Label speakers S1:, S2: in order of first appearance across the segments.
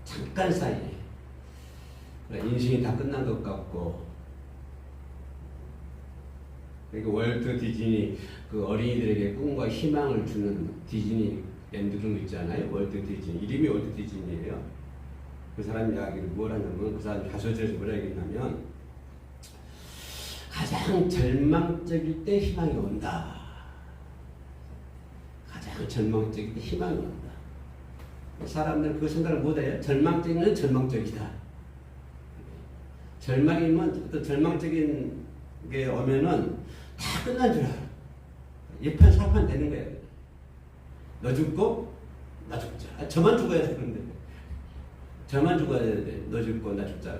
S1: 잠깐 사이에 인생이 다 끝난 것 같고, 그러니까 월트 디즈니 그 어린이들에게 꿈과 희망을 주는 디즈니 랜드 그런 거 있잖아요. 월트 디즈니 이름이 월트 디즈니예요. 그 사람 이야기를 뭘 하냐면, 그 사람 자서전에서 뭐라 얘기했냐면, 가장 절망적일 때 희망이 온다. 가장 절망적일 때 희망이 온다. 사람들은 그 생각을 못해요. 절망적이면 절망적이다. 절망이면 또 절망적인 게 오면은 다 끝난 줄 알아. 예판 사판 되는 거야. 너 죽고 나 죽자. 저만 죽어야 되는데. 저만 죽어야 되는데 너 죽고 나 죽자.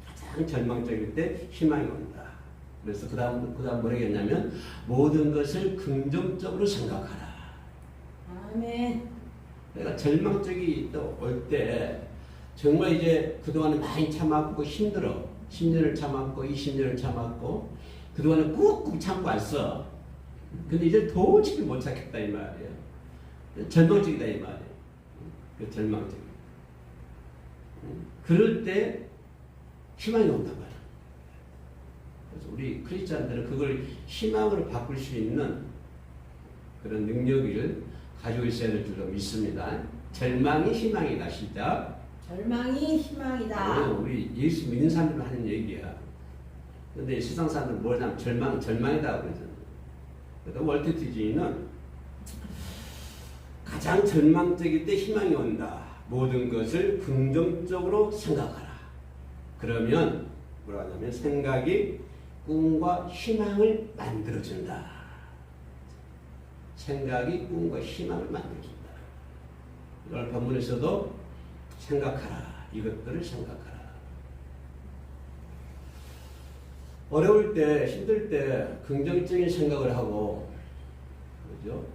S1: 가장 절망적일 때 희망이 온다. 그래서 그 다음 뭐라고 했냐면, 모든 것을 긍정적으로 생각하라.
S2: 아멘.
S1: 내가 절망적이 또 올 때 정말 이제 그동안에 많이 참았고 힘들어. 10년을 참았고 20년을 참았고 그동안에 꾹꾹 참고 왔어. 근데 이제 도저히 못 참겠다 이 말이에요. 절망적이다 이 말이에요. 절망적. 그럴 때 희망이 온단 말이에요. 그래서 우리 크리스찬들은 그걸 희망으로 바꿀 수 있는 그런 능력을 가지고 있어야 될 줄로 믿습니다. 절망이 희망이다. 시작.
S2: 절망이 희망이다.
S1: 우리 예수 믿는 사람들 하는 얘기야. 근데 세상 사람들은 뭐냐면 절망이다 그러잖아요. 그러니까 월트 디즈니는 가장 절망적일 때 희망이 온다. 모든 것을 긍정적으로 생각하라. 그러면 뭐라 하냐면, 생각이 꿈과 희망을 만들어준다. 생각이 꿈과 희망을 만들어준다. 오늘 본문에서도 생각하라. 이것들을 생각하라. 어려울 때, 힘들 때 긍정적인 생각을 하고, 그죠?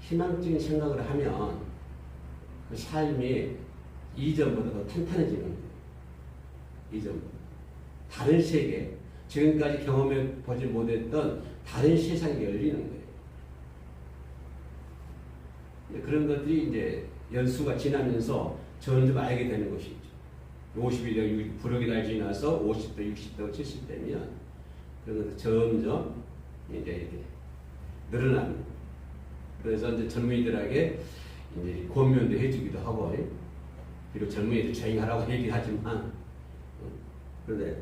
S1: 희망적인 생각을 하면 그 삶이 이전보다 더 탄탄해지는 거예요. 이전보다. 다른 세계, 지금까지 경험해 보지 못했던 다른 세상이 열리는 거예요. 그런 것들이 이제 연수가 지나면서 점점 알게 되는 것이죠. 50이 부력이 날 지나서 50도, 60도, 70대면 그런 것들 점점 이제 이렇게 늘어나는 거예요. 그래서 이제 젊은이들에게 이제 권면도 해주기도 하고, 비록 젊은이들 조용하라고 얘기하지만, 그런데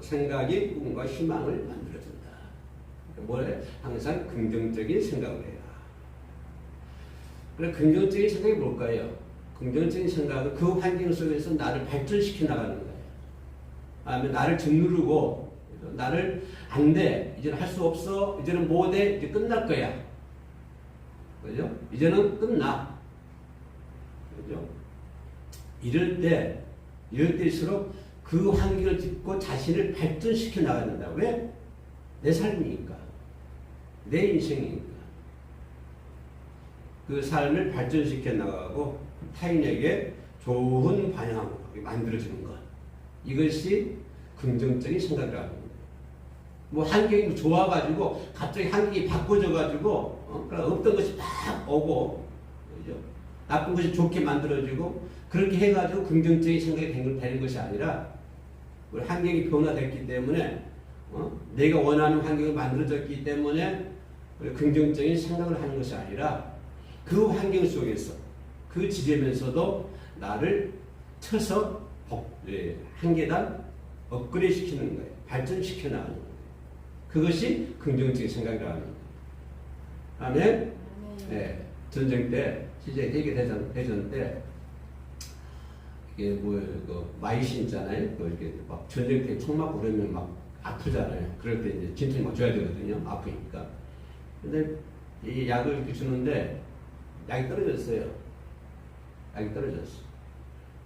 S1: 생각이 꿈과 희망을 만들어준다. 그러니까 뭐래? 항상 긍정적인 생각을 해야. 그래, 긍정적인 생각이 뭘까요? 긍정적인 생각은 그 환경 속에서 나를 발전시켜 나가는 거예요. 아니면 나를 짓누르고, 나를 안 돼, 이제는 할 수 없어, 이제는 못해, 이제 끝날 거야. 그죠? 이제는 끝나. 그죠? 이럴 때일수록 그 환경을 딛고 자신을 발전시켜 나가야 된다. 왜? 내 삶이니까. 내 인생이니까. 그 삶을 발전시켜 나가고 타인에게 좋은 방향으로 만들어주는 것. 이것이 긍정적인 생각이라는 거예요. 뭐 환경이 좋아가지고 갑자기 환경이 바꿔져가지고 없던 것이 막 오고, 그죠? 나쁜 것이 좋게 만들어지고, 그렇게 해가지고 긍정적인 생각이 되는 것이 아니라, 우리 환경이 변화됐기 때문에, 내가 원하는 환경이 만들어졌기 때문에 긍정적인 생각을 하는 것이 아니라, 그 환경 속에서 그 지점에서도 나를 쳐서 한 계단 업그레이드 시키는 거예요. 발전시켜 나가는 거예요. 그것이 긍정적인 생각이라는 거예요. 아멘. 네, 전쟁 때, 시제 세계 대전 때, 이게 마이신 있잖아요. 이렇게 막 전쟁 때 총 맞고 그러면 막 아프잖아요. 그럴 때 이제 진통이 맞줘야 되거든요. 아프니까. 근데 이 약을 이렇게 주는데 약이 떨어졌어요. 약이 떨어졌어.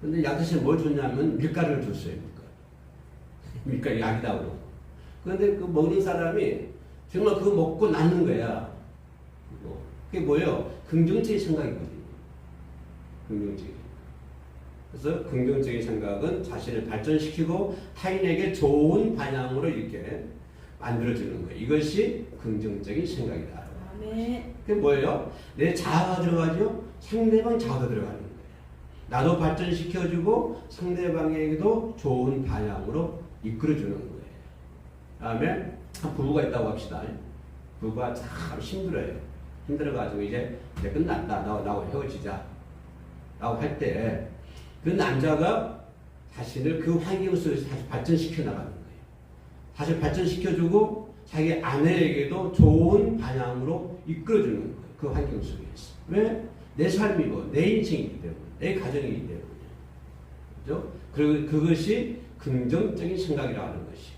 S1: 근데 약 대신에 뭘 줬냐면 밀가루를 줬어요. 밀가루 약이다 그러고. 그런데 그 먹는 사람이 정말 그거 먹고 낫는 거야. 그게 뭐예요? 긍정적인 생각이거든요. 긍정적인. 그래서 긍정적인 생각은 자신을 발전시키고 타인에게 좋은 방향으로 이렇게 만들어주는 거예요. 이것이 긍정적인 생각이다.
S2: 아멘.
S1: 그게 뭐예요? 내 자아가 들어가죠? 상대방 자아가 들어가는 거예요. 나도 발전시켜주고 상대방에게도 좋은 방향으로 이끌어주는 거예요. 다음에 한 부부가 있다고 합시다. 부부가 참 힘들어요. 힘들어가지고 이제 끝났다. 나하고 헤어지자. 라고 할 때 그 남자가 자신을 그 환경 속에서 다시 발전시켜 나가는 거예요. 다시 발전시켜주고 자기 아내에게도 좋은 방향으로 이끌어주는 거예요. 그 환경 속에서. 왜? 내 삶이고 내 인생이기 때문에, 내 가정이기 때문에. 그죠? 그리고 그것이 긍정적인 생각이라고 하는 것이.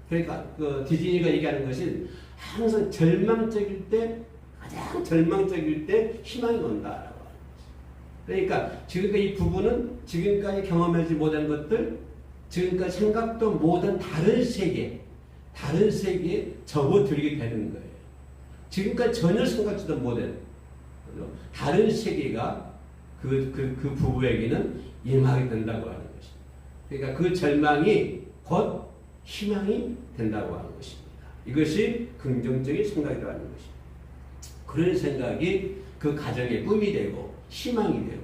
S1: 그러니까 그 디즈니가 얘기하는 것이 항상 절망적일 때, 가장 절망적일 때 희망이 온다라고 하는 거지. 그러니까 지금까지 이 부부는 지금까지 경험하지 못한 것들, 지금까지 생각도 못한 다른 세계에 접어들게 되는 거예요. 지금까지 전혀 생각지도 못한 다른 세계가 그 부부에게는 임하게 된다고 하는 것입니다. 그러니까 그 절망이 곧 희망이 된다고 하는 것입니다. 이것이 긍정적인 생각이라고 하는 것입니다. 그런 생각이 그 가정의 꿈이 되고 희망이 되고,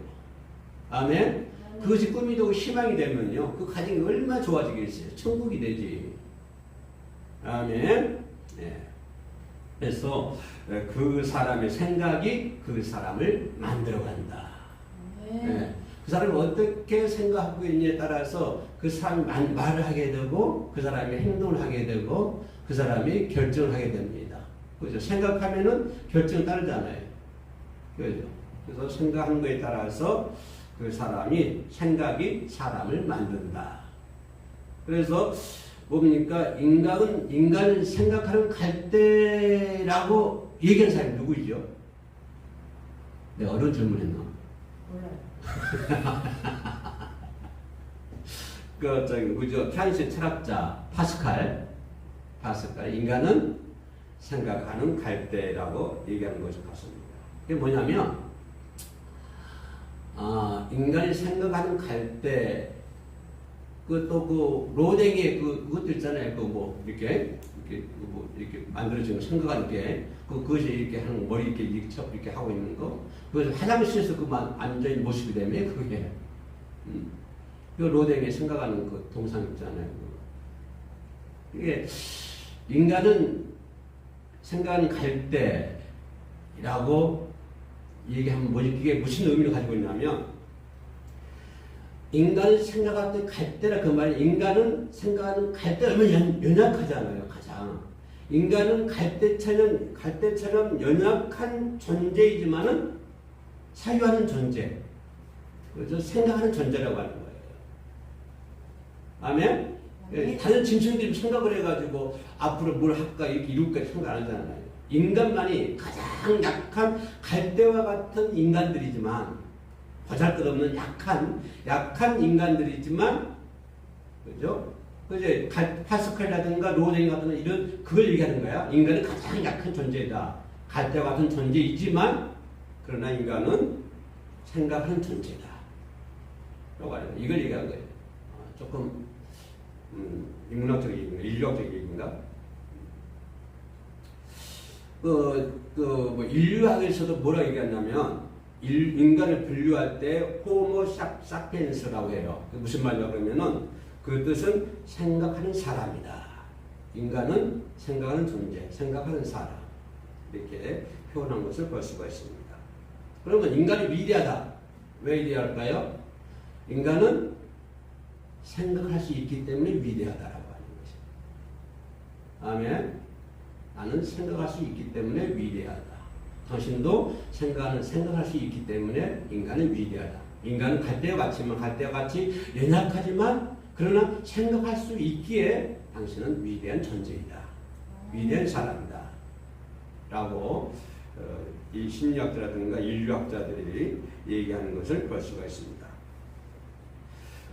S1: 아멘. 그것이 꿈이 되고 희망이 되면요, 그 가정이 얼마나 좋아지겠어요. 천국이 되지. 아멘. 네. 그래서 그 사람의 생각이 그 사람을 만들어간다. 네. 그 사람이 어떻게 생각하고 있느냐에 따라서 그 사람이 말을 하게 되고, 그 사람이 행동을 하게 되고, 그 사람이 결정을 하게 됩니다. 그죠? 생각하면은 결정을 따르잖아요. 그죠? 그래서 생각하는 거에 따라서 그 사람이, 생각이 사람을 만든다. 그래서 뭡니까? 인간은 생각하는 갈대라고 얘기하는 사람이 누구죠? 내가 어려운 질문 했나?
S2: 몰라요.
S1: 그죠? 프랑스 철학자 파스칼, 인간은 생각하는 갈대라고 얘기하는 것을 같습니다. 그게 뭐냐면, 인간이 생각하는 갈대, 로댕의 그것도 있잖아요. 이렇게 만들어진 거, 생각하는 게, 그것이 이렇게 하는, 머리 이렇게 하고 있는 거, 그것을 화장실에서 앉아있는 모습이 되면 그게, 그 로댕의 생각하는 그 동상 있잖아요. 이게, 인간은 생각하는 갈대라고 얘기하면 그게 무슨 의미를 가지고 있냐면, 인간이 생각할 때 갈대라 그 말이, 인간은 생각하는 갈대 얼마나 연약하잖아요, 가장. 인간은 갈대처럼 연약한 존재이지만은 사유하는 존재. 그래서 생각하는 존재라고 하는 거예요. 아멘? 다른 짐승들이 생각을 해가지고 앞으로 뭘 할까, 이렇게 이룰까 생각 안 하잖아요. 인간만이 가장 약한 갈대와 같은 인간들이지만, 보잘것없는 약한 인간들이지만, 그죠? 그제 파스칼이라든가 로댕 같은 이런 그걸 얘기하는 거야. 인간은 가장 약한 존재다. 갈대와 같은 존재이지만, 그러나 인간은 생각하는 존재다. 이걸 얘기한 거예요. 조금 인문학적 얘기인가, 인류학적 얘기인가? 인류학에서도 뭐라 얘기하냐면, 인간을 분류할 때 호모 사피엔스라고 해요. 무슨 말이냐 그러면은 그 뜻은 생각하는 사람이다. 인간은 생각하는 존재, 생각하는 사람, 이렇게 표현한 것을 볼 수가 있습니다. 그러면 인간이 위대하다. 왜 위대할까요? 인간은 생각할 수 있기 때문에 위대하다라고 하는 것입니다. 아멘. 나는 생각할 수 있기 때문에 위대하다. 당신도 생각할 수 있기 때문에 인간은 위대하다. 인간은 갈대와 같이 연약하지만, 그러나 생각할 수 있기에 당신은 위대한 존재이다. 위대한 사람이다. 라고 이 심리학자라든가 인류학자들이 얘기하는 것을 볼 수가 있습니다.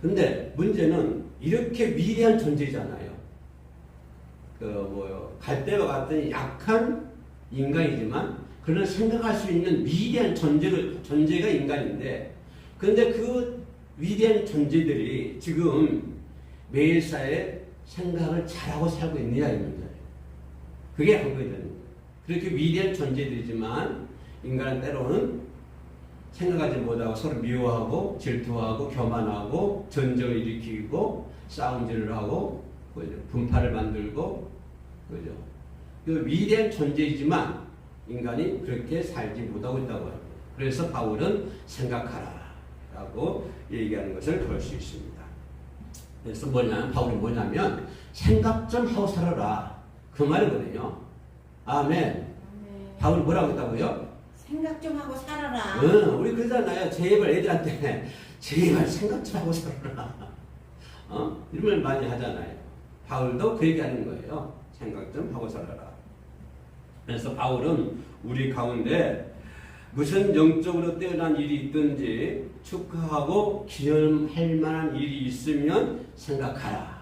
S1: 근데 문제는 이렇게 위대한 존재잖아요. 갈대와 같은 약한 인간이지만, 그러나 생각할 수 있는 위대한 존재가 인간인데, 그런데 그 위대한 존재들이 지금 매일사에 생각을 잘하고 살고 있느냐 이 문제예요. 그게 한국이 되는 거예요. 그렇게 위대한 존재들이지만 인간은 때로는 생각하지 못하고 서로 미워하고 질투하고 교만하고 전쟁을 일으키고 싸움질을 하고 그죠? 분파를 만들고 그죠? 그 위대한 존재이지만 인간이 그렇게 살지 못하고 있다고 합니다. 그래서 바울은 생각하라 라고 얘기하는 것을 볼 수 있습니다. 그래서 바울이 뭐냐면 생각 좀 하고 살아라 그 말이거든요. 아멘. 바울이 뭐라고 했다고요?
S2: 생각 좀 하고 살아라.
S1: 우리 그러잖아요. 제발 애들한테 제발 생각 좀 하고 살아라. 이런 말 많이 하잖아요. 바울도 그 얘기하는 거예요. 생각 좀 하고 살아라. 그래서 바울은 우리 가운데 무슨 영적으로 뛰어난 일이 있든지 축하하고 기념할 만한 일이 있으면 생각하라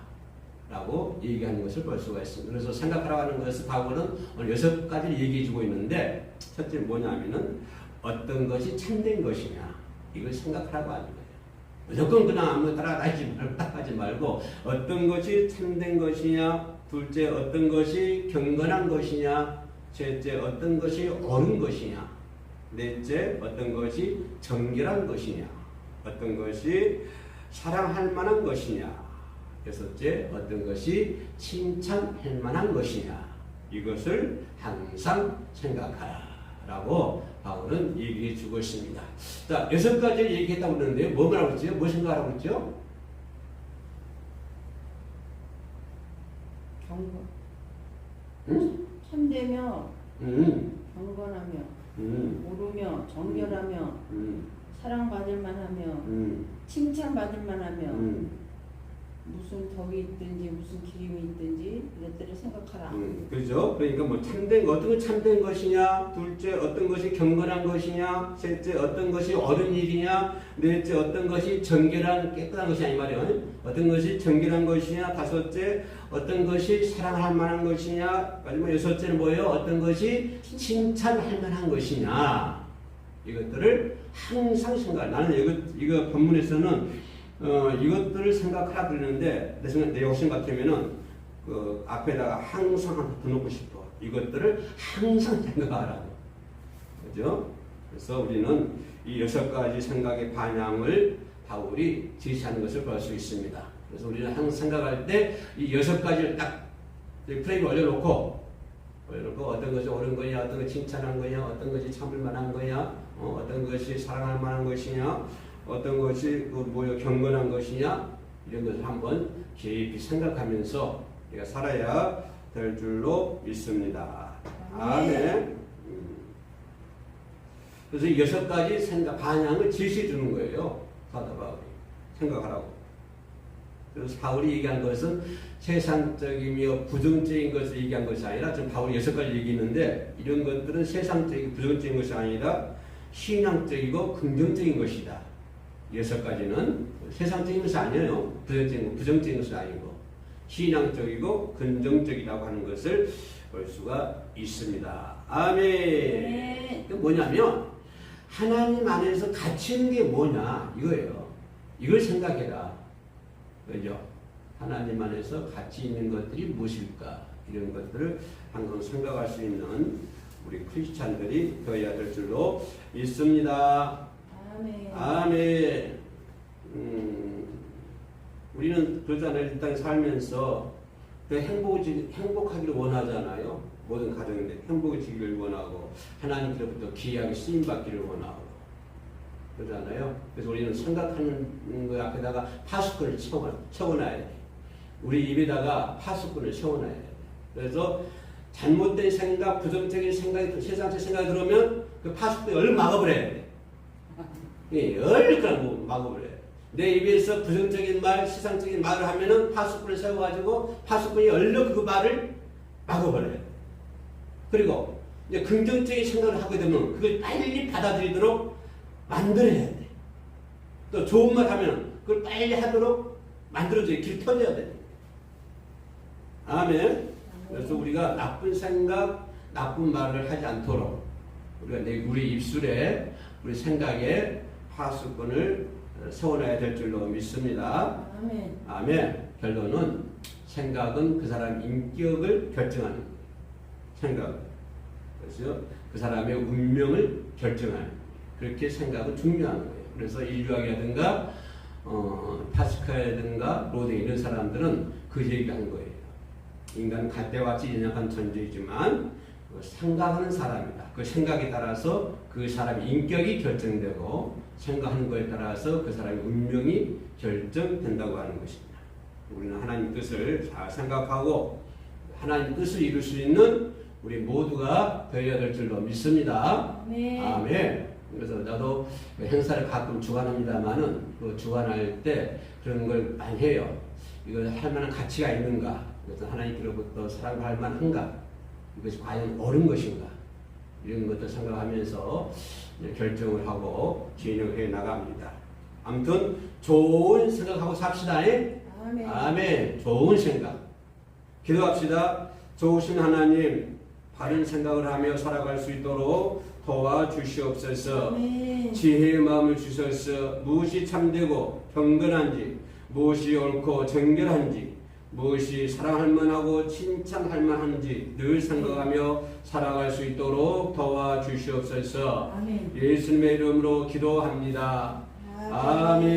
S1: 라고 얘기하는 것을 볼 수가 있습니다. 그래서 생각하라고 하는 것을 바울은 오늘 6가지를 얘기해 주고 있는데 첫째 뭐냐면은 어떤 것이 참된 것이냐 이걸 생각하라고 하는 거예요. 무조건 그냥 아무 따라가지 말고 어떤 것이 참된 것이냐, 둘째 어떤 것이 경건한 것이냐, 셋째 어떤 것이 옳은 것이냐, 넷째 어떤 것이 정결한 것이냐, 어떤 것이 사랑할 만한 것이냐, 여섯째 어떤 것이 칭찬할 만한 것이냐 이것을 항상 생각하라 라고 바울은 얘기해 주고 있습니다. 자, 6가지를 얘기했다고 그러는데요. 뭐 말하고 있죠? 뭐 생각하라고 있죠?
S2: 경건.
S1: 응?
S2: 참되며 경건하며 오르며 정결하며 사랑받을 만하며 칭찬받을 만하며 무슨 덕이 있든지 무슨 기림이 있든지 이것들을 생각하라.
S1: 그죠? 그러니까 뭐 참된 거, 어떤 건 참된 것이냐, 둘째 어떤 것이 경건한 것이냐, 셋째 어떤 것이 옳은 일이냐, 넷째 어떤 것이 정결한 깨끗한 것이냐 이 말이에요. 어떤 것이 정결한 것이냐, 다섯째 어떤 것이 사랑할 만한 것이냐, 마지막 여섯째는 뭐예요? 어떤 것이 칭찬할 만한 것이냐. 이것들을 항상 생각. 나는 이거 본문에서는 이것들을 생각하라 그러는데 내 욕심 같으면은 그 앞에다가 항상 붙여놓고 싶어. 이것들을 항상 생각하라고. 그죠? 그래서 우리는 이 6가지 생각의 반향을 바울이 제시하는 것을 볼 수 있습니다. 그래서 우리는 항상 생각할 때 이 6가지를 딱 프레임에 올려놓고 어떤 것이 옳은 거냐, 어떤 것이 칭찬한 거냐, 어떤 것이 참을 만한 거냐, 어떤 것이 사랑할 만한 것이냐, 어떤 것이 경건한 것이냐 이런 것을 한번 깊이 생각하면서 우리가 살아야 될 줄로 믿습니다. 아멘. 그래서 이 6가지 생각 반향을 제시해 주는 거예요. 사도 바울이 생각하라고. 그래서 바울이 얘기한 것은 세상적이며 부정적인 것을 얘기한 것이 아니라 지금 바울이 6가지 얘기했는데 이런 것들은 세상적이고 부정적인 것이 아니라 신앙적이고 긍정적인 것이다. 6가지는 세상적인 것이 아니에요. 부정적인 것이 아니고 신앙적이고 긍정적이라고 하는 것을 볼 수가 있습니다. 아멘.
S2: 네.
S1: 그 뭐냐면 하나님 안에서 가치 있는 게 뭐냐 이거예요. 이걸 생각해라. 그죠? 하나님 안에서 가치 있는 것들이 무엇일까? 이런 것들을 항상 생각할 수 있는 우리 크리스찬들이 되어야 될 줄로 믿습니다.
S2: 아멘.
S1: 아멘. 우리는 그러잖아요. 일단 살면서 행복하기를 원하잖아요. 모든 가정인데 행복해지기를 원하고 하나님께로부터 귀하게 쓰임받기를 원하고 그러잖아요. 그래서 우리는 생각하는 거 앞에다가 파수꾼을 채워놔야 돼. 우리 입에다가 파수꾼을 채워놔야 돼. 그래서 잘못된 생각, 부정적인 생각이, 세상적 생각이 들어오면 그 파수꾼이 얼른 막아버려야 돼. 얼른 막아버려야 돼. 내 입에서 부정적인 말, 세상적인 말을 하면은 파수꾼을 세워가지고 파수꾼이 얼른 그 말을 막아버려야 돼. 그리고 이제 긍정적인 생각을 하게 되면 그걸 빨리 받아들이도록 만들어야 돼. 또 좋은 말 하면 그걸 빨리 하도록 만들어줘야 길 터져야 돼. 아멘. 그래서 우리가 나쁜 생각, 나쁜 말을 하지 않도록 우리가 우리 입술에, 우리 생각에 파수꾼을 세워놔야 될 줄로 믿습니다.
S2: 아멘.
S1: 아멘. 결론은 생각은 그 사람 인격을 결정하는 거예요. 생각. 그래서 그 사람의 운명을 결정하는 거예요. 그렇게 생각은 중요한 거예요. 그래서 인류학이라든가 파스칼이라든가 로데 이런 사람들은 그 얘기한 거예요. 인간은 갈대와 같이 연약한 존재이지만 생각하는 사람이다. 그 생각에 따라서 그 사람의 인격이 결정되고 생각하는 것에 따라서 그 사람의 운명이 결정된다고 하는 것입니다. 우리는 하나님 뜻을 잘 생각하고 하나님 뜻을 이룰 수 있는 우리 모두가 되어야 될 줄로 믿습니다.
S2: 아멘.
S1: 아멘. 그래서 나도 행사를 가끔 주관합니다만은 그 주관할 때 그런 걸 많이 해요. 이거 할 만한 가치가 있는가? 그래서 하나님께로부터 사랑할 만한가? 이것이 과연 옳은 것인가? 이런 것들 생각하면서 결정을 하고 진행해 나갑니다. 아무튼 좋은 생각하고 삽시다.
S2: 아멘.
S1: 아멘. 좋은 생각. 기도합시다. 좋으신 하나님, 바른 생각을 하며 살아갈 수 있도록 도와주시옵소서.
S2: 아멘.
S1: 지혜의 마음을 주셔서 무엇이 참되고 경건한지, 무엇이 옳고 정결한지, 무엇이 사랑할 만하고 칭찬할 만한지 늘 생각하며 살아갈 수 있도록 도와주시옵소서.
S2: 아멘.
S1: 예수님의 이름으로 기도합니다. 아멘.